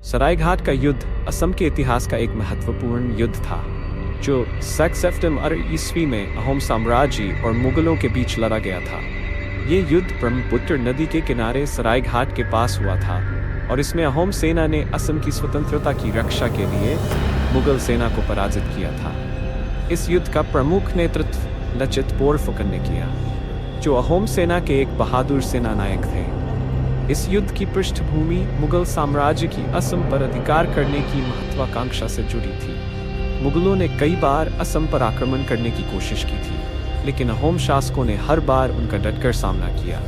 सरायघाट का युद्ध असम के इतिहास का एक महत्वपूर्ण युद्ध था, जो 6 सितंबर ईस्वी में अहोम साम्राज्य और मुगलों के बीच लड़ा गया था। ये युद्ध ब्रह्मपुत्र नदी के किनारे सरायघाट के पास हुआ था और इसमें अहोम सेना ने असम की स्वतंत्रता की रक्षा के लिए मुगल सेना को पराजित किया था। इस युद्ध का प्रमुख नेतृत्व लचित बोरफुकन ने किया, जो अहोम सेना के एक बहादुर सेनानायक थे। इस युद्ध की पृष्ठभूमि मुगल साम्राज्य की असम पर अधिकार करने की महत्वाकांक्षा से जुड़ी थी। मुगलों ने कई बार असम पर आक्रमण करने की कोशिश की थी, लेकिन अहोम शासकों ने हर बार उनका डटकर सामना किया।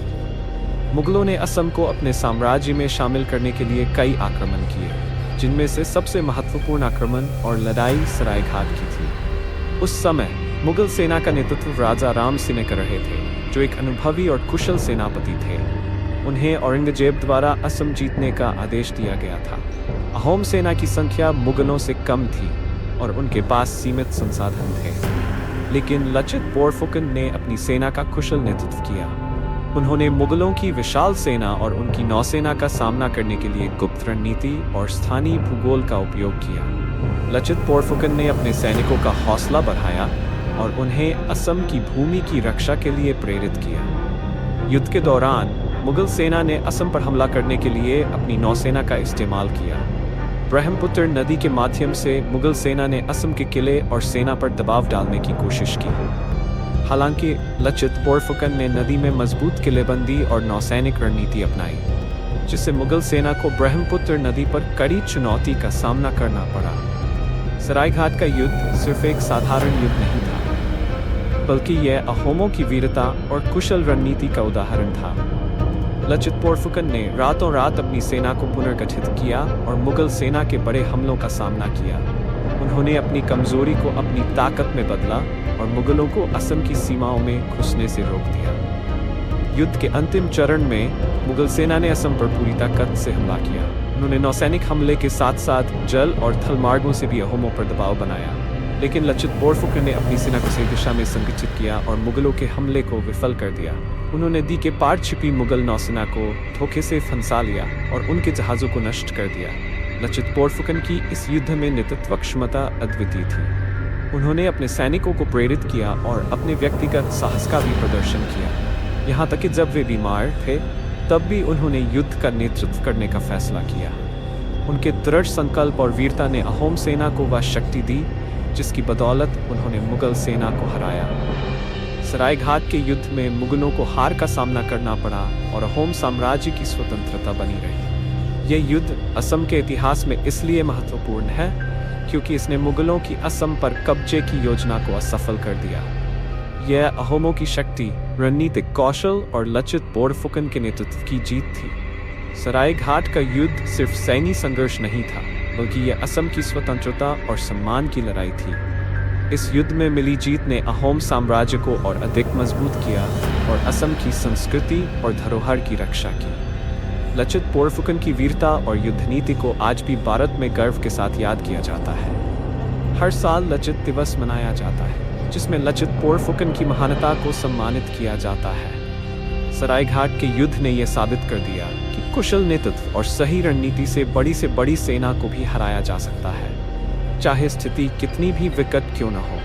मुगलों ने असम को अपने साम्राज्य में शामिल करने के लिए कई आक्रमण किए, जिनमें से सबसे महत्वपूर्ण आक्रमण और लड़ाई सरायघाट की थी। उस समय मुगल सेना का नेतृत्व राजा राम सिंह कर रहे थे, जो एक अनुभवी और कुशल सेनापति थे। उन्हें औरंगजेब द्वारा असम जीतने का आदेश दिया गया था। अहोम सेना की संख्या मुगलों से कम थी और उनके पास सीमित संसाधन थे, लेकिन लचित बोरफुकन ने अपनी सेना का कुशल नेतृत्व किया। उन्होंने मुगलों की विशाल सेना और उनकी नौसेना का सामना करने के लिए गुप्त रणनीति और स्थानीय भूगोल का उपयोग किया। लचित बोरफुकन ने अपने सैनिकों का हौसला बढ़ाया और उन्हें असम की भूमि की रक्षा के लिए प्रेरित किया। युद्ध के दौरान मुगल सेना ने असम पर हमला करने के लिए अपनी नौसेना का इस्तेमाल किया। ब्रह्मपुत्र नदी के माध्यम से मुगल सेना ने असम के किले और सेना पर दबाव डालने की कोशिश की। हालांकि लचित बोरफुकन ने नदी में मजबूत किलेबंदी और नौसैनिक रणनीति अपनाई, जिससे मुगल सेना को ब्रह्मपुत्र नदी पर कड़ी चुनौती का सामना करना पड़ा। सरायघाट का युद्ध सिर्फ एक साधारण युद्ध नहीं था, बल्कि यह अहोमों की वीरता और कुशल रणनीति का उदाहरण था। लचित बोरफुकन ने रातों रात अपनी सेना को पुनर्गठित किया और मुगल सेना के बड़े हमलों का सामना किया। उन्होंने अपनी कमजोरी को अपनी ताकत में बदला और मुगलों को असम की सीमाओं में घुसने से रोक दिया। युद्ध के अंतिम चरण में मुगल सेना ने असम पर पूरी ताकत से हमला किया। उन्होंने नौसैनिक हमले के साथ साथ जल और थल मार्गों से भी अहोमों पर दबाव बनाया, लेकिन लचित बोरफुकन ने अपनी सेना को सही दिशा में संगठित किया और मुगलों के हमले को विफल कर दिया। उन्होंने नदी के पार छिपी मुगल नौसेना को धोखे से फंसा लिया और उनके जहाज़ों को नष्ट कर दिया। लचित बोरफुकन की इस युद्ध में नेतृत्व क्षमता अद्वितीय थी। उन्होंने अपने सैनिकों को प्रेरित किया और अपने व्यक्तिगत साहस का भी प्रदर्शन किया। यहाँ तक कि जब वे बीमार थे, तब भी उन्होंने युद्ध का नेतृत्व करने का फैसला किया। उनके दृढ़ संकल्प और वीरता ने अहोम सेना को वह शक्ति दी जिसकी बदौलत उन्होंने मुगल सेना को हराया। सरायघाट के युद्ध में मुगलों को हार का सामना करना पड़ा और अहोम साम्राज्य की स्वतंत्रता बनी रही। यह युद्ध असम के इतिहास में इसलिए महत्वपूर्ण है क्योंकि इसने मुगलों की असम पर कब्जे की योजना को असफल कर दिया। यह अहोमों की शक्ति, रणनीतिक कौशल और लचित बोरफुकन के नेतृत्व की जीत थी। सरायघाट का युद्ध सिर्फ सैन्य संघर्ष नहीं था, बल्कि यह असम की स्वतंत्रता और सम्मान की लड़ाई थी। इस युद्ध में मिली जीत ने अहोम साम्राज्य को और अधिक मजबूत किया और असम की संस्कृति और धरोहर की रक्षा की। लचित बोरफुकन की वीरता और युद्ध नीति को आज भी भारत में गर्व के साथ याद किया जाता है। हर साल लचित दिवस मनाया जाता है, जिसमें लचित बोरफुकन की महानता को सम्मानित किया जाता है। सरायघाट के युद्ध ने यह साबित कर दिया कि कुशल नेतृत्व और सही रणनीति से बड़ी सेना को भी हराया जा सकता है, चाहे स्थिति कितनी भी विकट क्यों न हो।